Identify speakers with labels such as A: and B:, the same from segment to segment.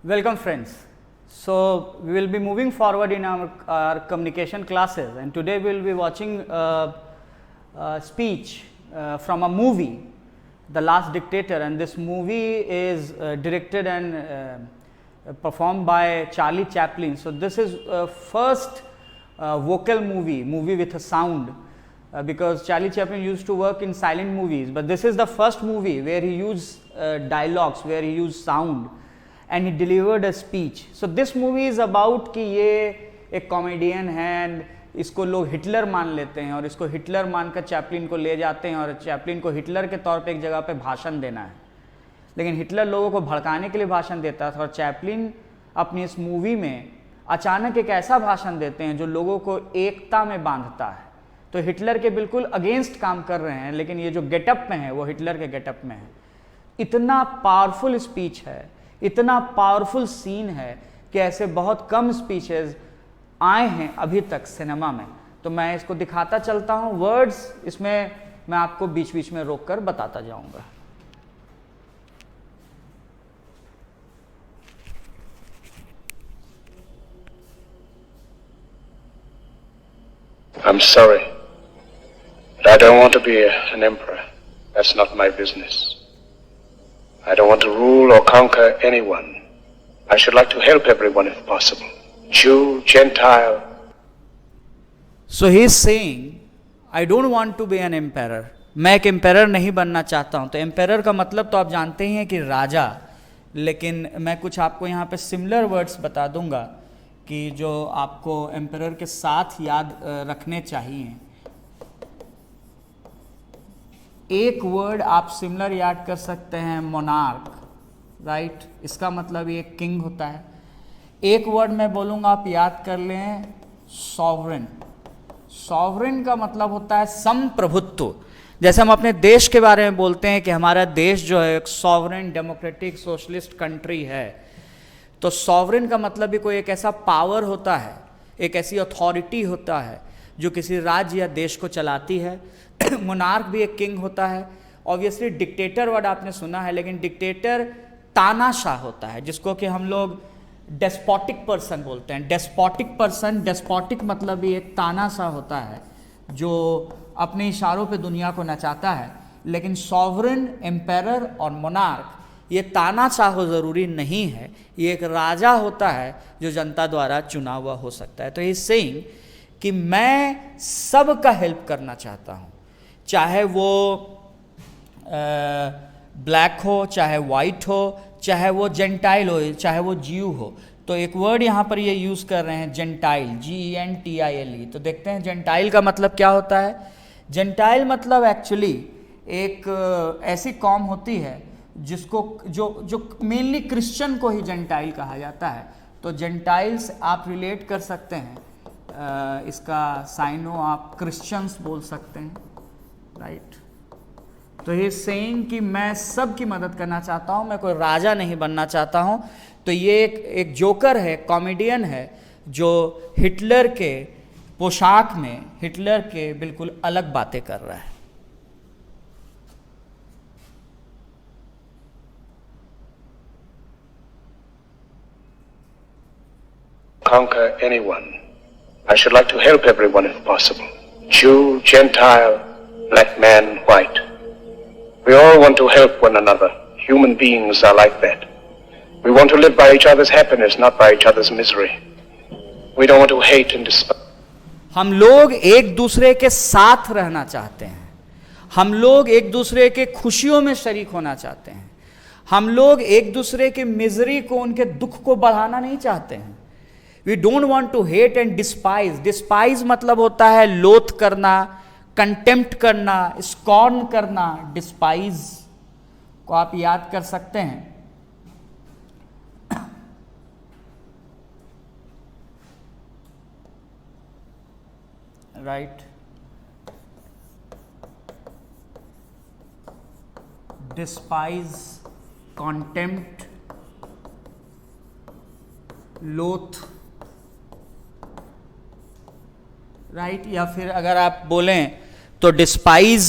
A: Welcome friends. So we will be moving forward in our communication classes, and today we will be watching a speech from a movie, The Last Dictator, and this movie is directed and performed by Charlie Chaplin. So this is first vocal movie with a sound, because Charlie Chaplin used to work in silent movies, but this is the first movie where he used dialogues, where he used sound and he delivered a speech. So this movie is about कि ये एक comedian है and इसको लोग Hitler मान लेते हैं और इसको हिटलर मानकर चैपलिन को ले जाते हैं और चैपलिन को हिटलर के तौर पे एक जगह पे भाषण देना है, लेकिन हिटलर लोगों को भड़काने के लिए भाषण देता था और चैपलिन अपनी इस मूवी में अचानक एक ऐसा भाषण देते हैं जो लोगों को एकता में बांधता है। तो हिटलर के बिल्कुल अगेंस्ट काम कर रहे हैं, लेकिन ये जो गेटअप में है वो हिटलर के गेटअप में है। इतना पावरफुल स्पीच है, इतना पावरफुल सीन है कि ऐसे बहुत कम स्पीचेस आए हैं अभी तक सिनेमा में। तो मैं इसको दिखाता चलता हूं, वर्ड्स इसमें मैं आपको बीच बीच में रोककर बताता जाऊंगा।
B: I'm sorry, but I don't want to be an emperor. That's not my business. I don't want to rule or conquer anyone. I should like to help everyone if possible. Jew, Gentile.
A: So he is saying, I don't want to be an emperor. मैं एक emperor नहीं बनना चाहता हूँ। तो emperor का मतलब तो आप जानते ही हैं कि राजा, लेकिन मैं कुछ आपको यहाँ पे सिमिलर वर्ड्स बता दूंगा कि जो आपको एम्पेरर के साथ याद रखने चाहिए। एक वर्ड आप सिमिलर याद कर सकते हैं, मोनार्क, राइट। इसका मतलब ये किंग होता है। एक वर्ड मैं बोलूँगा, आप याद कर लें, सॉवरेन। सॉवरेन का मतलब होता है संप्रभुत्व। जैसे हम अपने देश के बारे में बोलते हैं कि हमारा देश जो है एक सॉवरेन डेमोक्रेटिक सोशलिस्ट कंट्री है, तो सॉवरेन का मतलब भी कोई एक ऐसा पावर होता है, एक ऐसी अथॉरिटी होता है जो किसी राज्य या देश को चलाती है। मोनार्क भी एक किंग होता है। ऑब्वियसली डिक्टेटर वर्ड आपने सुना है, लेकिन डिक्टेटर तानाशाह होता है, जिसको कि हम लोग डेस्पोटिक पर्सन बोलते हैं। डेस्पोटिक पर्सन, डेस्पोटिक मतलब भी एक तानाशाह होता है जो अपने इशारों पे दुनिया को नचाता है। लेकिन सॉवरेन, एम्पेरर और मोनार्क ये तानाशाह ज़रूरी नहीं है, ये एक राजा होता है जो जनता द्वारा चुना हुआ हो सकता है। तो ये सेइंग कि मैं सबका हेल्प करना चाहता हूँ, चाहे वो ब्लैक हो, चाहे वाइट हो, चाहे वो जेंटाइल हो, चाहे वो ज्यू हो। तो एक वर्ड यहाँ पर ये यूज़ कर रहे हैं, जेंटाइल, GENTILE। तो देखते हैं जेंटाइल का मतलब क्या होता है। जेंटाइल मतलब एक्चुअली एक ऐसी कौम होती है जिसको जो मेनली क्रिश्चियन को ही जेंटाइल कहा जाता है। तो जेंटाइल्स आप रिलेट कर सकते हैं, इसका साइन हो आप क्रिश्चियंस बोल सकते हैं, राइट। तो ये सेइंग कि मैं सब की मदद करना चाहता हूँ, मैं कोई राजा नहीं बनना चाहता हूँ। तो ये एक जोकर है, कॉमेडियन है, जो हिटलर के पोशाक में हिटलर के बिल्कुल अलग बातें कर रहा है।
B: Conquer anyone. I should like to help everyone if possible. Jew, Gentile, black man, white. We all want to help one another. Human beings are like that. We want to live by each other's happiness, not by each other's misery. We don't want to hate and despise.
A: हम लोग एक दूसरे के साथ रहना चाहते हैं, हम लोग एक दूसरे के खुशियों में शरीक होना चाहते हैं, हम लोग एक दूसरे के मिजरी को, उनके दुख को बढ़ाना नहीं चाहते हैं। We don't want to hate and despise. Despise मतलब होता है लोथ करना, कंटेम्प्ट करना, स्कॉर्न करना। डिस्पाइज को आप याद कर सकते हैं। राइट, डिस्पाइज, कॉन्टेम्प्ट, लोथ, राइट। या फिर अगर आप बोलें तो डिस्पाइज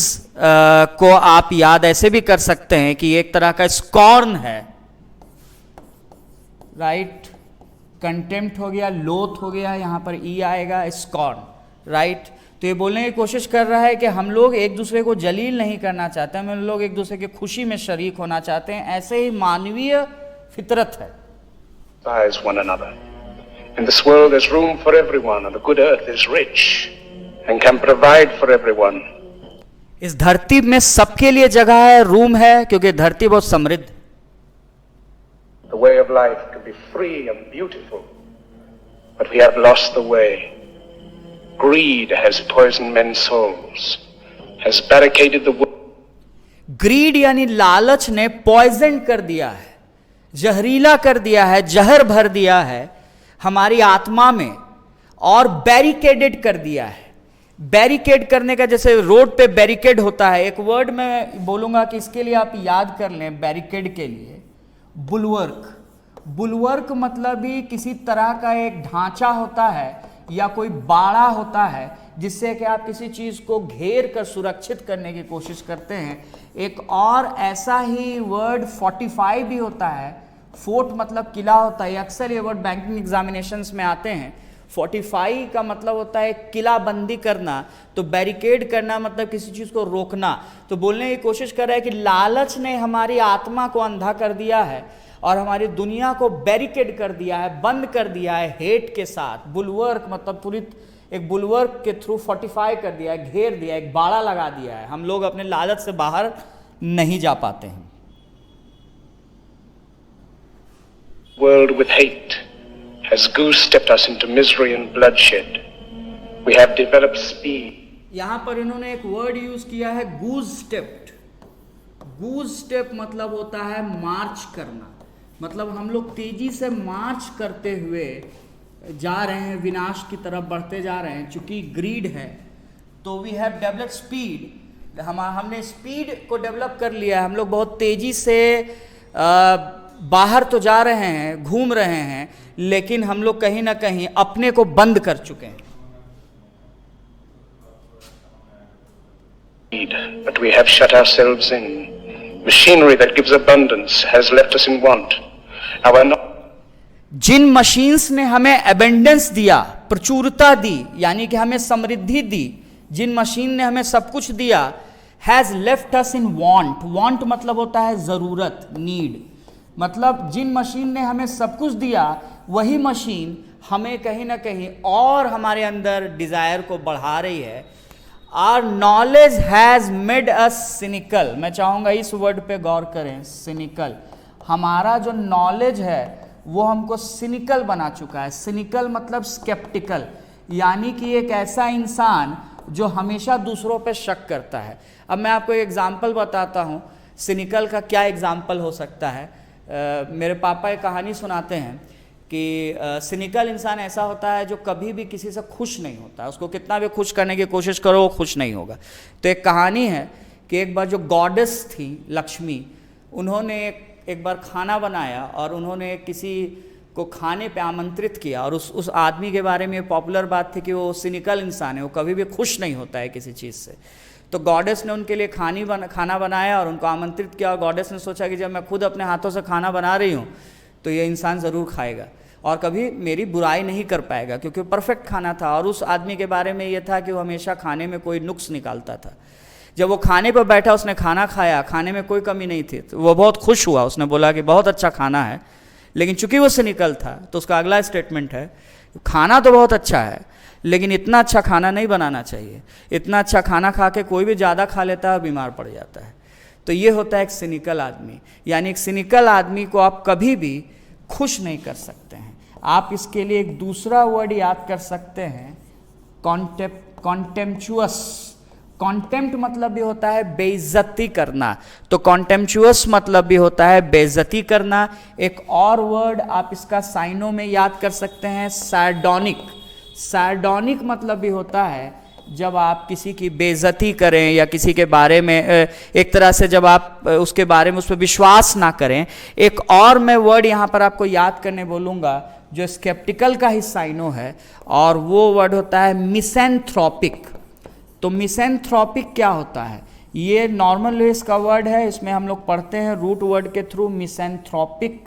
A: को आप याद ऐसे भी कर सकते हैं कि एक तरह का स्कॉर्न है, राइट, कंटेम्प्ट हो गया, लोथ हो गया, यहाँ पर ई आएगा, स्कॉर्न, राइट। तो ये बोलने की कोशिश कर रहा है कि हम लोग एक दूसरे को जलील नहीं करना चाहते, हम लोग एक दूसरे की खुशी में शरीक होना चाहते हैं, ऐसे ही मानवीय फितरत है।
B: One another. In this world there's room for everyone, and the good earth is rich and can provide for everyone.
A: इस धरती में सबके लिए जगह है, रूम है, क्योंकि धरती बहुत समृद्ध।
B: The way of life can be free and beautiful, but we have lost the way. Greed has poisoned men's souls, has barricaded the world.
A: Greed यानी लालच ने पॉइजन कर दिया है, जहरीला कर दिया है, जहर भर दिया है हमारी आत्मा में और बैरिकेडेड कर दिया है। बैरिकेड करने का, जैसे रोड पे बैरिकेड होता है, एक वर्ड मैं बोलूंगा कि इसके लिए आप याद कर लें, बैरिकेड के लिए बुलवर्क। बुलवर्क मतलब ही किसी तरह का एक ढांचा होता है या कोई बाड़ा होता है जिससे कि आप किसी चीज को घेर कर सुरक्षित करने की कोशिश करते हैं। एक और ऐसा ही वर्ड फोर्टिफाई भी होता है, फोर्ट मतलब किला होता है, अक्सर ये वर्ड बैंकिंग एग्जामिनेशंस में आते हैं। फोर्टिफाई का मतलब होता है किला बंदी करना, तो बैरिकेड करना मतलब किसी चीज को रोकना। तो बोलने की कोशिश कर रहा है कि लालच ने हमारी आत्मा को अंधा कर दिया है और हमारी दुनिया को बैरिकेड कर दिया है, बंद कर दिया है हेट के साथ। बुलवर्क मतलब पूरी एक बुलवर्क के थ्रू फोर्टिफाई कर दिया है, घेर दिया है, एक बाड़ा लगा दिया है। हम लोग अपने लालच से बाहर नहीं जा पाते हैं।
B: World with hate has goose-stepped us into misery and bloodshed. We have developed speed.
A: यहां पर इन्होंने एक वर्ड यूज किया है, गूज स्टेप्ड। गूज स्टेप मतलब होता है मार्च करना, मतलब हम लोग तेजी से मार्च करते हुए जा रहे हैं, विनाश की तरफ बढ़ते जा रहे हैं। चूंकि ग्रीड है तो वी हैव डेवलप्ड स्पीड, हमने स्पीड को डेवलप कर लिया है। हम लोग बहुत तेजी से बाहर तो जा रहे हैं, घूम रहे हैं, लेकिन हम लोग कहीं ना कहीं अपने को बंद कर चुके हैं।
B: But we have shut ourselves in. Machinery that gives abundance has left us in want.
A: जिन मशीन्स ने हमें एबेंडेंस दिया, प्रचुरता दी, यानी कि हमें समृद्धि दी, जिन मशीन ने हमें सब कुछ दिया, has left us in want. Want मतलब होता है जरूरत, नीड। मतलब जिन मशीन ने हमें सब कुछ दिया, वही मशीन हमें कहीं ना कहीं और हमारे अंदर डिजायर को बढ़ा रही है। Our knowledge has made us cynical. मैं चाहूंगा इस वर्ड पे गौर करें, सिनिकल। हमारा जो नॉलेज है वो हमको सिनिकल बना चुका है। सिनिकल मतलब स्केप्टिकल, यानी कि एक ऐसा इंसान जो हमेशा दूसरों पे शक करता है। अब मैं आपको एक एग्जाम्पल बताता हूँ, सिनिकल का क्या एग्जाम्पल हो सकता है। मेरे पापा एक कहानी सुनाते हैं कि सिनिकल इंसान ऐसा होता है जो कभी भी किसी से खुश नहीं होता है, उसको कितना भी खुश करने की कोशिश करो वो खुश नहीं होगा। तो एक कहानी है कि एक बार जो गॉडेस थी लक्ष्मी, उन्होंने एक बार खाना बनाया और उन्होंने किसी को खाने पे आमंत्रित किया, और उस आदमी के बारे में पॉपुलर बात थी कि वो सिनिकल इंसान है, वो कभी भी खुश नहीं होता है किसी चीज़ से। तो गॉडेस ने उनके लिए खाना बनाया और उनको आमंत्रित किया, और गॉडेस ने सोचा कि जब मैं खुद अपने हाथों से खाना बना रही हूँ तो ये इंसान ज़रूर खाएगा और कभी मेरी बुराई नहीं कर पाएगा, क्योंकि परफेक्ट खाना था। और उस आदमी के बारे में ये था कि वो हमेशा खाने में कोई नुक्स निकालता था। जब वो खाने पर बैठा, उसने खाना खाया, खाने में कोई कमी नहीं थी, तो वो बहुत खुश हुआ। उसने बोला कि बहुत अच्छा खाना है, लेकिन चूंकि वो सिनिकल था तो उसका अगला स्टेटमेंट है, खाना तो बहुत अच्छा है लेकिन इतना अच्छा खाना नहीं बनाना चाहिए। इतना अच्छा खाना खा के कोई भी ज़्यादा खा लेता है और बीमार पड़ जाता है। तो ये होता है एक सिनिकल आदमी। यानी एक सिनिकल आदमी को आप कभी भी खुश नहीं कर सकते हैं। आप इसके लिए एक दूसरा वर्ड याद कर सकते हैं, कॉन्टेम्पचुअस। कॉन्टेम्प्ट मतलब भी होता है बेइज्जती करना, तो कॉन्टेम्पचुअस मतलब भी होता है बेइज्जती करना। एक और वर्ड आप इसका साइनों में याद कर सकते हैं, सार्डोनिक। सार्डोनिक मतलब भी होता है जब आप किसी की बेइज्जती करें या किसी के बारे में एक तरह से जब आप उसके बारे में उस पर विश्वास ना करें। एक और मैं वर्ड यहाँ पर आपको याद करने बोलूँगा जो स्केप्टिकल का ही साइनो है, और वो वर्ड होता है मिसैंथ्रोपिक। तो मिसैंथ्रोपिक क्या होता है? ये नॉर्मल लुइस का वर्ड है, इसमें हम लोग पढ़ते हैं रूट वर्ड के थ्रू मिसैंथ्रोपिक,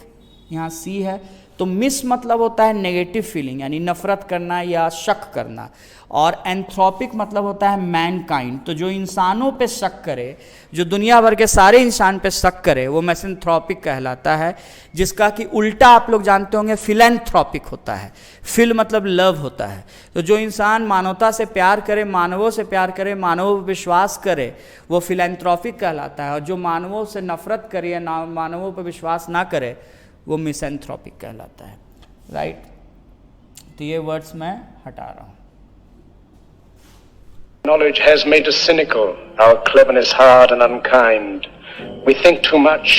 A: यहाँ सी है। तो मिस मतलब होता है नेगेटिव फीलिंग, यानी नफरत करना या शक करना, और एंथ्रोपिक मतलब होता है मैनकाइंड। तो जो इंसानों पे शक करे, जो दुनिया भर के सारे इंसान पे शक करे, वो मिसैंथ्रोपिक कहलाता है, जिसका कि उल्टा आप लोग जानते होंगे फिलैंथ्रोपिक होता है। फिल मतलब लव होता है। तो जो इंसान मानवता से प्यार करे, मानवों से प्यार करे, मानवों पर विश्वास करे, वो फिलैंथ्रोपिक कहलाता है, और जो मानवों से नफरत करे या मानवों पर विश्वास ना करे, वो मिसैंथ्रोपिक कहलाता है। राइट, तो ये वर्ड्स मैं हटा रहा हूँ।
B: Knowledge has made us cynical, our cleverness hard and unkind. We think too much.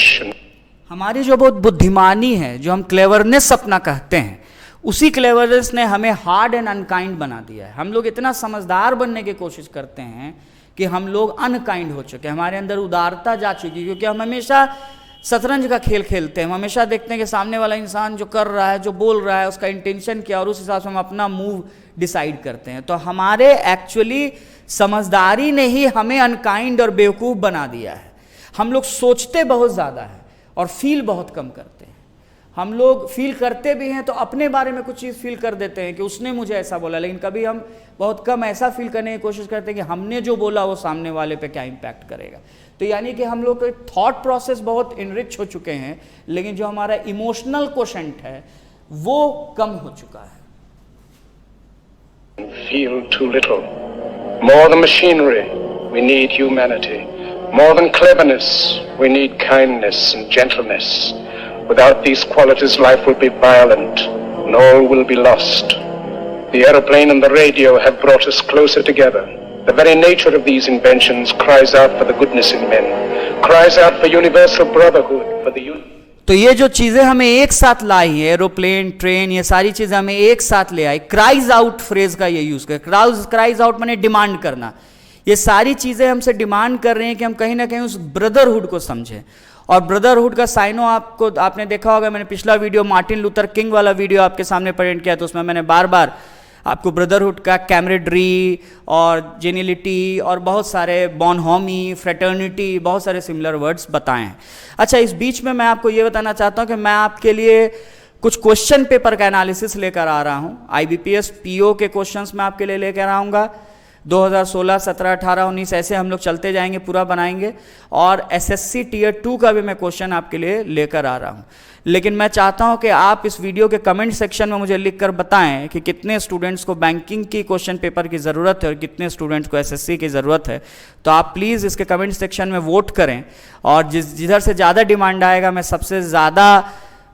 A: हमारी जो बहुत बुद्धिमानी है, जो हम क्लेवरनेस अपना कहते हैं, उसी क्लेवरनेस ने हमें हार्ड एंड अनकाइंड बना दिया है। हम लोग इतना समझदार बनने की कोशिश करते हैं कि हम लोग अनकाइंड हो चुके हैं, हमारे अंदर उदारता जा चुकी है, क्योंकि हम हमेशा शतरंज का खेल खेलते हैं। हम हमेशा देखते हैं कि सामने वाला इंसान जो कर रहा है, जो बोल रहा है, उसका इंटेंशन क्या, और उस हिसाब से हम अपना मूव डिसाइड करते हैं। तो हमारे एक्चुअली समझदारी ने ही हमें अनकाइंड और बेवकूफ़ बना दिया है। हम लोग सोचते बहुत ज़्यादा है और फील बहुत कम करते हैं। हम लोग फील करते भी हैं तो अपने बारे में कुछ चीज़ फील कर देते हैं कि उसने मुझे ऐसा बोला, लेकिन कभी हम बहुत कम ऐसा फील करने की कोशिश करते हैं कि हमने जो बोला वो सामने वाले पे क्या इम्पैक्ट करेगा। तो यानी कि हम लोग का थॉट प्रोसेस बहुत इनरिच हो चुके हैं, लेकिन जो हमारा इमोशनल क्वोशेंट है वो कम हो चुका है।
B: Feel too little. More than machinery, we need humanity. More than cleverness, we need kindness and gentleness. Without these qualities, life will be violent and all will be lost. The aeroplane and the radio have brought us closer together. The very nature of these inventions cries out for the goodness in men, cries out for universal brotherhood, for the
A: तो ये जो चीज़ें हमें एक साथ लाई है, aeroplane, train, ये सारी चीज़ें हमें एक साथ ले आई। क्राइज आउट फ्रेज का ये यूज़ कर, क्राइज आउट माने डिमांड करना। ये सारी चीज़ें हमसे डिमांड कर रहे हैं कि हम कहीं ना कहीं उस ब्रदरहुड को समझें। और ब्रदरहुड का साइनो आपने देखा होगा, मैंने पिछला वीडियो मार्टिन लूथर किंग वाला वीडियो आपके सामने प्रेजेंट किया, तो उसमें मैंने बार बार आपको ब्रदरहुड का कैमरेडरी और जेनिलिटी और बहुत सारे बॉनहोमी, फ्रेटर्निटी, बहुत सारे सिमिलर वर्ड्स बताए हैं। अच्छा, इस बीच में मैं आपको ये बताना चाहता हूँ कि मैं आपके लिए कुछ क्वेश्चन पेपर का एनालिसिस लेकर आ रहा हूँ। IBPS PO के क्वेश्चंस मैं आपके लिए लेकर आऊँगा। 2016, 17, 18, 19 ऐसे हम लोग चलते जाएंगे, पूरा बनाएंगे। और SSC Tier 2 का भी मैं क्वेश्चन आपके लिए लेकर आ रहा हूँ। लेकिन मैं चाहता हूँ कि आप इस वीडियो के कमेंट सेक्शन में मुझे लिखकर बताएं कि कितने स्टूडेंट्स को बैंकिंग की क्वेश्चन पेपर की ज़रूरत है और कितने स्टूडेंट्स को SSC की ज़रूरत है। तो आप प्लीज़ इसके कमेंट सेक्शन में वोट करें, और जिधर से ज़्यादा डिमांड आएगा मैं सबसे ज़्यादा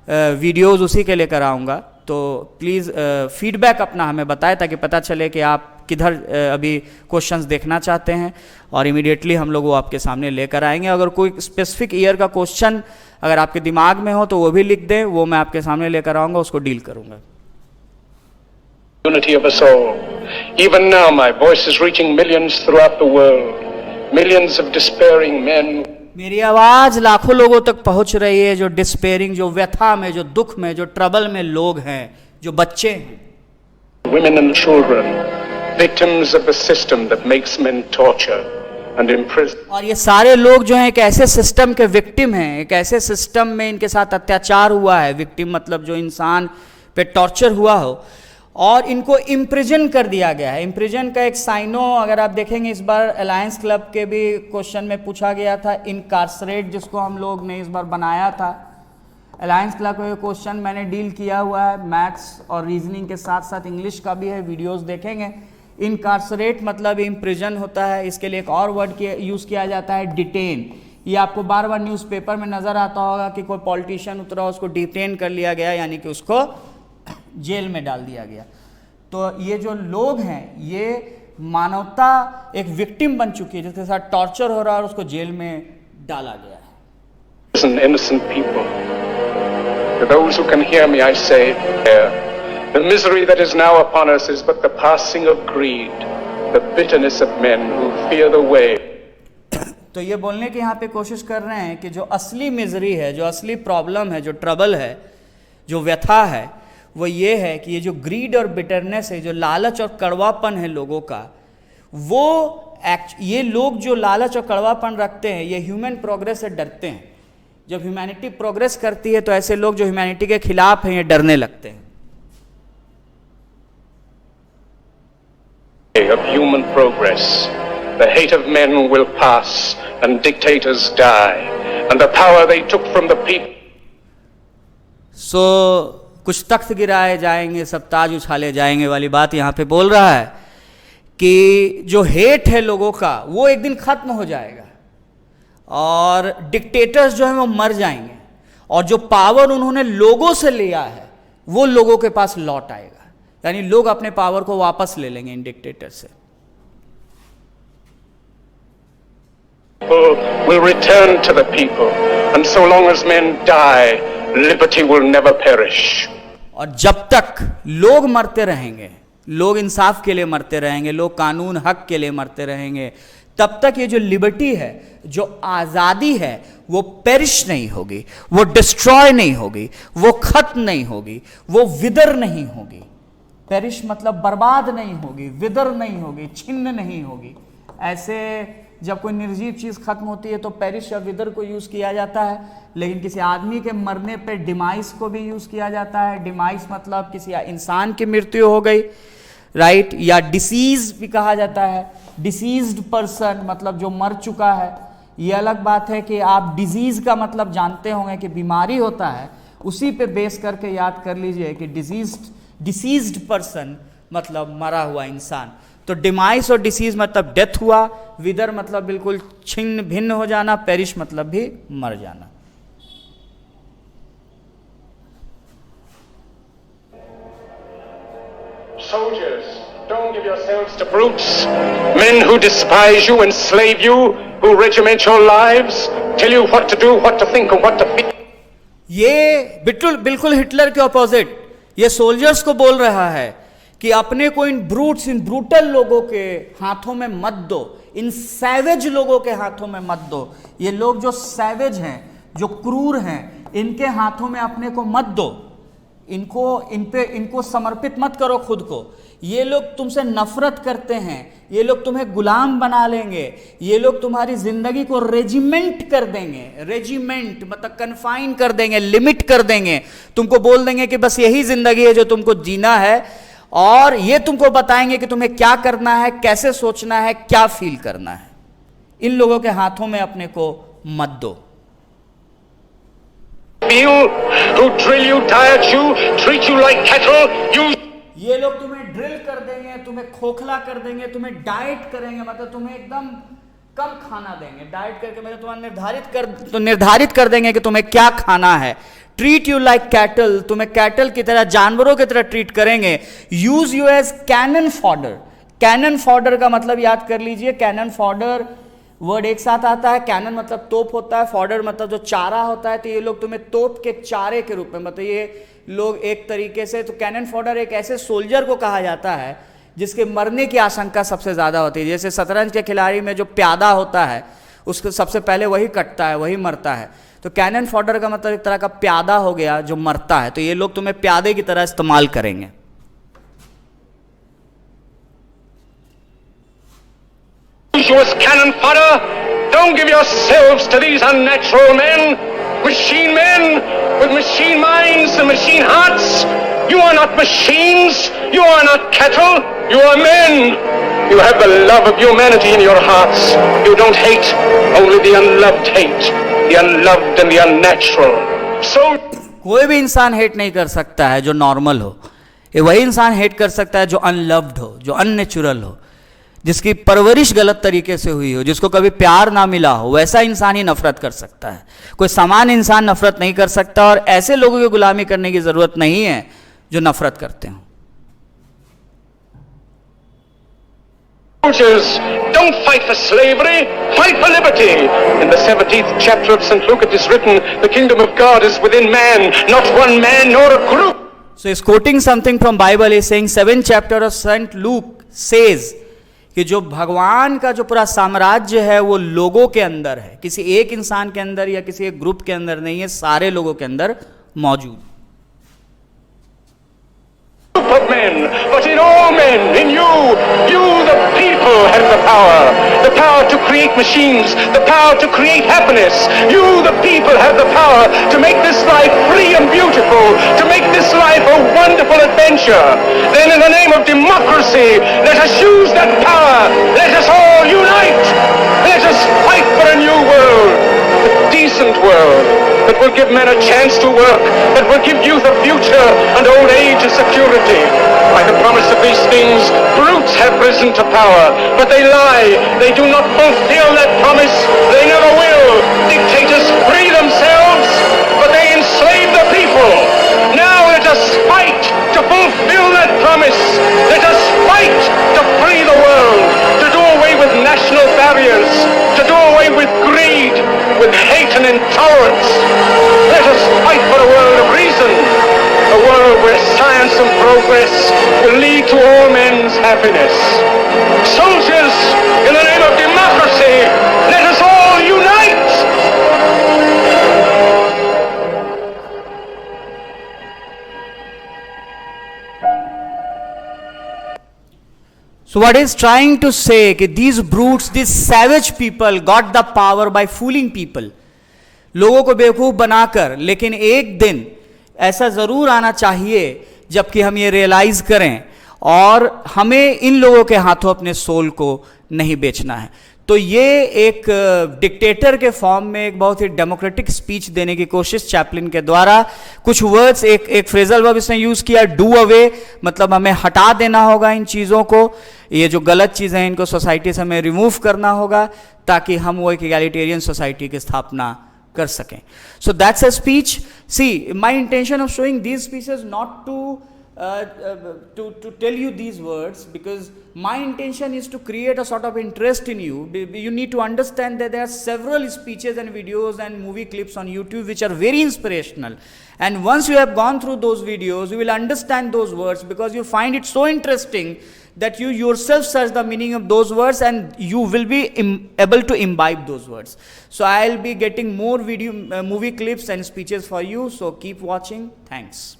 A: वीडियोज़ उसी के लेकर आऊँगा। तो प्लीज़ फीडबैक अपना हमें बताएं, ताकि पता चले कि आप किधर अभी क्वेश्चंस देखना चाहते हैं, और इमीडिएटली हम लोग वो आपके सामने लेकर आएंगे। अगर कोई स्पेसिफिक ईयर का क्वेश्चन अगर आपके दिमाग में हो तो वो भी लिख दें, वो मैं आपके सामने लेकर आऊँगा, उसको डील करूँगा।
B: Unity of us all. Even now my voice is reaching millions throughout the world. Millions of despairing men.
A: मेरी आवाज़ लाखों लोगों तक पहुंच रही है, जो डिस्पेयरिंग, जो व्यथा में, जो दुख में, जो ट्रबल में लोग हैं, जो बच्चे हैं,
B: Women and children, victims of the system that makes men torture and imprison.
A: और ये सारे लोग जो हैं एक ऐसे सिस्टम के विक्टिम हैं, एक ऐसे सिस्टम में इनके साथ अत्याचार हुआ है। विक्टिम मतलब जो इंसान पे टॉर्चर हुआ हो, और इनको इम्प्रिजन कर दिया गया है। इम्प्रिजन का एक साइनो अगर आप देखेंगे, इस बार अलायंस क्लब के भी क्वेश्चन में पूछा गया था, इनकार्सरेट, जिसको हम लोग ने इस बार बनाया था। अलायंस क्लब का क्वेश्चन मैंने डील किया हुआ है, मैथ्स और रीजनिंग के साथ साथ इंग्लिश का भी है, वीडियोस देखेंगे। इनकार्सरेट मतलब इम्प्रिजन होता है, इसके लिए एक और वर्ड यूज़ किया जाता है, डिटेन। ये आपको बार बार न्यूज़पेपर में नज़र आता होगा कि कोई पॉलिटिशियन उतरा, उसको डिटेन कर लिया गया, यानी कि उसको जेल में डाल दिया गया। तो ये जो लोग हैं, ये मानवता एक विक्टिम बन चुकी है, जिसके साथ टॉर्चर हो रहा है और उसको जेल में डाला गया है।
B: Innocent people. To those who can hear me, I say, the misery that is now upon us is but the passing of greed, the bitterness of men who fear the way.
A: तो ये बोलने की यहाँ पे कोशिश कर रहे हैं कि जो असली मिजरी है, जो असली प्रॉब्लम है, जो ट्रबल है, जो व्यथा है, वो ये है कि ये जो ग्रीड और बिटरनेस है, जो लालच और कड़वापन है लोगों का, वो ये लोग जो लालच और कड़वापन रखते हैं, ये ह्यूमन प्रोग्रेस से डरते हैं। जब ह्यूमैनिटी प्रोग्रेस करती है तो ऐसे लोग जो ह्यूमैनिटी के खिलाफ हैं ये डरने लगते हैं।
B: Of human progress, the hate of men will pass and dictators die, and the power they took from the people.
A: सो कुछ तख्त गिराए जाएंगे, सब ताज उछाले जाएंगे वाली बात यहाँ पे बोल रहा है कि जो हेट है लोगों का वो एक दिन खत्म हो जाएगा और डिक्टेटर्स जो हैं वो मर जाएंगे, और जो पावर उन्होंने लोगों से लिया है वो लोगों के पास लौट आएगा, यानी लोग अपने पावर को वापस ले लेंगे इन डिक्टेटर से।
B: Will return to the people, and so long as men die, liberty will never perish.
A: और जब तक लोग मरते रहेंगे, लोग इंसाफ के लिए मरते रहेंगे, लोग कानून हक के लिए मरते रहेंगे, तब तक ये जो लिबर्टी है, जो आज़ादी है, वो पेरिश नहीं होगी, वो डिस्ट्रॉय नहीं होगी, वो खत्म नहीं होगी, वो विदर नहीं होगी। पेरिश मतलब बर्बाद नहीं होगी, विदर नहीं होगी, छिन्न नहीं होगी। ऐसे जब कोई निर्जीव चीज़ खत्म होती है तो पेरिश या विदर को यूज़ किया जाता है, लेकिन किसी आदमी के मरने पे डिमाइस को भी यूज़ किया जाता है। डिमाइस मतलब किसी इंसान की मृत्यु हो गई, राइट, या डिसीज भी कहा जाता है। डिसीज्ड पर्सन मतलब जो मर चुका है। ये अलग बात है कि आप डिजीज़ का मतलब जानते होंगे कि बीमारी होता है, उसी पे बेस करके याद कर लीजिए कि डिसीज्ड पर्सन मतलब मरा हुआ इंसान। तो डिमाइस और डिसीज मतलब डेथ हुआ, विदर मतलब बिल्कुल छिन्न भिन्न हो जाना, पेरिश मतलब भी मर जाना।
B: Soldiers, don't give yourselves to brutes, men who despise you, enslave you, who regiment your lives, tell you what to do, what to think and what to feel.
A: ये बिल्कुल हिटलर के ऑपोजिट ये soldiers को बोल रहा है कि अपने को इन ब्रूट्स, इन ब्रूटल लोगों के हाथों में मत दो, इन सैवेज लोगों के हाथों में मत दो। ये लोग जो सैवेज हैं, जो क्रूर हैं, इनके हाथों में अपने को मत दो, इनको समर्पित मत करो खुद को। ये लोग तुमसे नफरत करते हैं, ये लोग तुम्हें गुलाम बना लेंगे, ये लोग तुम्हारी जिंदगी को रेजिमेंट कर देंगे। रेजिमेंट मतलब कन्फाइन कर देंगे, लिमिट कर देंगे, तुमको बोल देंगे कि बस यही जिंदगी है जो तुमको जीना है, और ये तुमको बताएंगे कि तुम्हें क्या करना है, कैसे सोचना है, क्या फील करना है। इन लोगों के हाथों में अपने को मत दो।
B: Who drill you, diet you, treat you like cattle,
A: ये लोग तुम्हें ड्रिल कर देंगे, तुम्हें खोखला कर देंगे, तुम्हें डाइट करेंगे, मतलब तुम्हें एकदम कम खाना देंगे। डाइट करके मतलब तुम्हें निर्धारित कर देंगे कि तुम्हें क्या खाना है। ट्रीट यू लाइक कैटल, तुम्हें कैटल की तरह, जानवरों की तरह ट्रीट करेंगे। Use you as cannon fodder. Cannon fodder का मतलब याद कर लीजिए, कैनन फॉडर वर्ड एक साथ आता है। कैनन मतलब तोप होता है, फॉडर मतलब जो चारा होता है। तो ये लोग तुम्हें तोप के चारे के रूप में, मतलब ये लोग एक तरीके से, तो कैनन फॉडर एक ऐसे सोल्जर को कहा जाता है जिसके मरने की आशंका सबसे ज़्यादा होती है। जैसे शतरंज के खिलाड़ी में जो प्यादा होता है, उसको सबसे पहले वही कटता है, वही मरता है। तो कैनन फॉडर का मतलब एक तरह का प्यादा हो गया जो मरता है। तो ये लोग तुम्हें प्यादे की तरह इस्तेमाल करेंगे।
B: Cannon fodder, don't give yourselves to these unnatural men, machine men with machine minds and machine hearts. You are not machines, you are not cattle, you are men. You have the love of humanity in your hearts. You don't hate, only the unloved hate, the unloved and the unnatural. So
A: कोई भी इंसान hate नहीं कर सकता है जो normal हो, ये वही इंसान हेट कर सकता है जो अनलव्ड हो, जो अननेचुरल हो, जिसकी परवरिश गलत तरीके से हुई हो, जिसको कभी प्यार ना मिला हो, वैसा इंसान ही नफरत कर सकता है। कोई समान इंसान नफरत नहीं कर सकता, और ऐसे लोगों की गुलामी करने की जरूरत नहीं है जो नफरत करते हो।
B: Soldiers, don't fight for slavery, fight for liberty. In the 17th chapter of St. Luke it is written, the kingdom of God is within man, not one man nor a group.
A: So he's quoting something from Bible. He's saying 7th chapter of St. Luke says कि जो भगवान का जो पूरा साम्राज्य है वो लोगों के अंदर है, किसी एक इंसान के अंदर या किसी एक ग्रुप के अंदर नहीं है, सारे लोगों के अंदर मौजूद।
B: Of men, but in all men, in you. You, the people, have the power to create machines, the power to create happiness. You, the people, have the power to make this life free and beautiful, to make this life a wonderful adventure. Then in the name of democracy, let us use that power. Let us all unite. Let us fight for a new world, a decent world, that will give men a chance to work, that will give youth a future and old age a security. By the promise of these things, brutes have risen to power, but they lie. They do not fulfill that promise. They never will. Dictators free themselves, but they enslave the people. Now let us fight to fulfill that promise. Let us fight to free the world, to do away with national barriers, to do away with greed, with hate and intolerance. Let us fight for a world of reason, a world where science and progress will lead to all men's happiness. Soldiers, in the name of democracy, let us all unite!
A: So what is trying to say that these brutes, these savage people got the power by fooling people, लोगों को बेवकूफ़ बनाकर. लेकिन एक दिन ऐसा ज़रूर आना चाहिए जबकि हम ये रियलाइज़ करें और हमें इन लोगों के हाथों अपने सोल को नहीं बेचना है. तो ये एक डिक्टेटर के फॉर्म में एक बहुत ही डेमोक्रेटिक स्पीच देने की कोशिश चैपलिन के द्वारा. कुछ वर्ड्स, एक फ्रेजल वर्ब इसने यूज़ किया, डू अवे, मतलब हमें हटा देना होगा इन चीज़ों को. ये जो गलत चीज़ें हैं इनको सोसाइटी से हमें रिमूव करना होगा ताकि हम वो एक इगैलिटेरियन सोसाइटी की स्थापना कर सकें. So that's a speech. See, my intention of showing these speeches not to tell you these words, because my intention is to create a sort of interest in you. You need to understand that there are several speeches and videos and movie clips on YouTube which are very inspirational, and once you have gone through those videos you will understand those words, because you find it so interesting that you yourself search the meaning of those words and you will be able to imbibe those words. So I'll be getting more movie clips and speeches for you, so keep watching. Thanks.